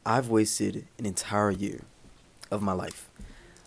I've wasted an entire year of my life.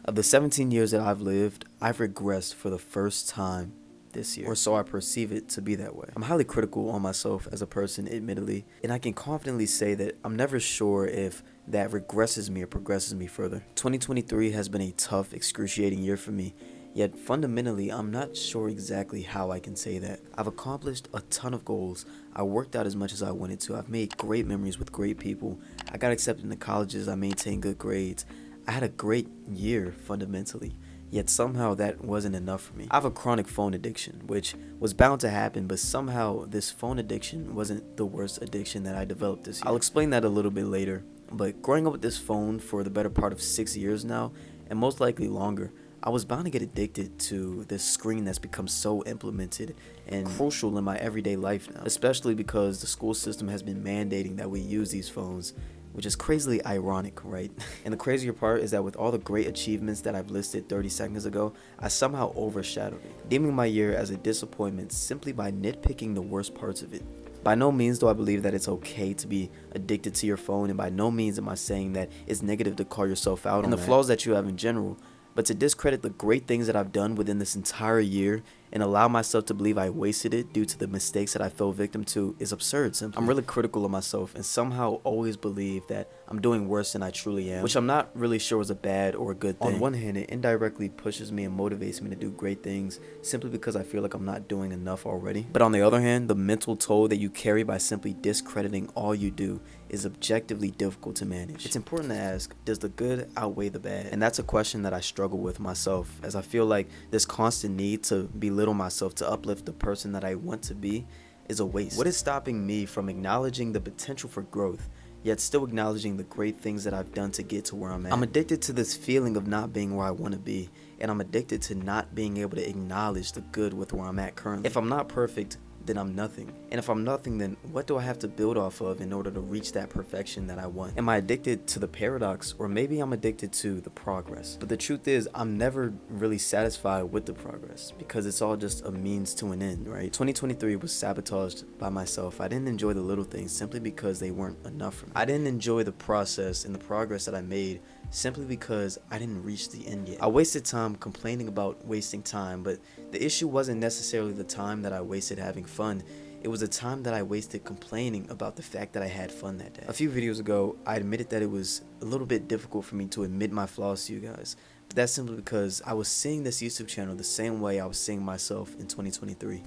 Of the 17 years that I've lived, I've regressed for the first time this year, or so I perceive it to be that way. I'm highly critical on myself as a person, admittedly, and I can confidently say that I'm never sure if that regresses me or progresses me further. 2023 has been a tough, excruciating year for me, yet fundamentally, I'm not sure exactly how I can say that. I've accomplished a ton of goals. I worked out as much as I wanted to. I've made great memories with great people. I got accepted into colleges. I maintained good grades. I had a great year, fundamentally. Yet somehow that wasn't enough for me. I have a chronic phone addiction, which was bound to happen, but somehow this phone addiction wasn't the worst addiction that I developed this year. I'll explain that a little bit later, but growing up with this phone for the better part of 6 years now, and most likely longer, I was bound to get addicted to this screen that's become so implemented and crucial in my everyday life now, especially because the school system has been mandating that we use these phones, which is crazily ironic, right? And the crazier part is that with all the great achievements that I've listed 30 seconds ago, I somehow overshadowed it, deeming my year as a disappointment simply by nitpicking the worst parts of it. By no means do I believe that it's okay to be addicted to your phone, and by no means am I saying that it's negative to call yourself out on the flaws that you have in general. But to discredit the great things that I've done within this entire year and allow myself to believe I wasted it due to the mistakes that I fell victim to is absurd, simply. I'm really critical of myself and somehow always believe that I'm doing worse than I truly am, which I'm not really sure is a bad or a good thing. On one hand, it indirectly pushes me and motivates me to do great things simply because I feel like I'm not doing enough already. But on the other hand, the mental toll that you carry by simply discrediting all you do is objectively difficult to manage. It's important to ask, does the good outweigh the bad? And that's a question that I struggle with myself, as I feel like this constant need to belittle myself to uplift the person that I want to be is a waste. What is stopping me from acknowledging the potential for growth, yet still acknowledging the great things that I've done to get to where I'm at? I'm addicted to this feeling of not being where I want to be, and I'm addicted to not being able to acknowledge the good with where I'm at currently. If I'm not perfect, then I'm nothing. And if I'm nothing, then what do I have to build off of in order to reach that perfection that I want? Am I addicted to the paradox, or maybe I'm addicted to the progress? But the truth is, I'm never really satisfied with the progress because it's all just a means to an end, right? 2023 was sabotaged by myself. I didn't enjoy the little things simply because they weren't enough for me. I didn't enjoy the process and the progress that I made simply because I didn't reach the end yet. I wasted time complaining about wasting time, but the issue wasn't necessarily the time that I wasted having fun. It was the time that I wasted complaining about the fact that I had fun that day. A few videos ago, I admitted that it was a little bit difficult for me to admit my flaws to you guys. But that's simply because I was seeing this YouTube channel the same way I was seeing myself in 2023.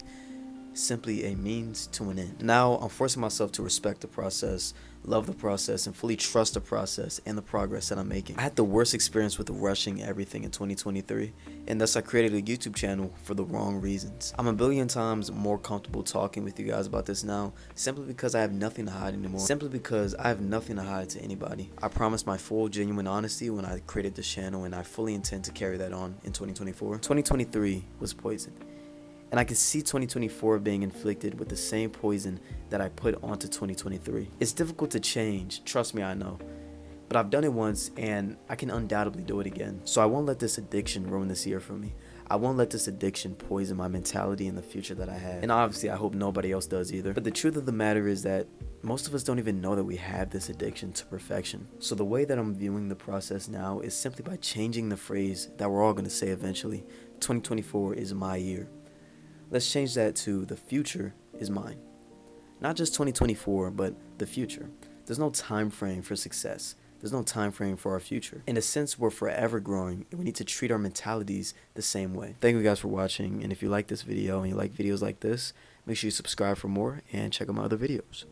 Simply a means to an end. Now I'm forcing myself to respect the process, love the process, and fully trust the process and the progress that I'm making. I had the worst experience with rushing everything in 2023, and thus I created a YouTube channel for the wrong reasons. I'm a billion times more comfortable talking with you guys about this now, simply because I have nothing to hide anymore. Simply because I have nothing to hide to anybody. I promised my full, genuine honesty when I created this channel, and I fully intend to carry that on in 2024. 2023 was poisoned. And I can see 2024 being inflicted with the same poison that I put onto 2023. It's difficult to change, trust me, I know. But I've done it once, and I can undoubtedly do it again. So I won't let this addiction ruin this year for me. I won't let this addiction poison my mentality and the future that I have. And obviously, I hope nobody else does either. But the truth of the matter is that most of us don't even know that we have this addiction to perfection. So the way that I'm viewing the process now is simply by changing the phrase that we're all going to say eventually. 2024 is my year. Let's change that to the future is mine. Not just 2024, but the future. There's no time frame for success. There's no time frame for our future. In a sense, we're forever growing, and we need to treat our mentalities the same way. Thank you guys for watching, and if you like this video and you like videos like this, make sure you subscribe for more and check out my other videos.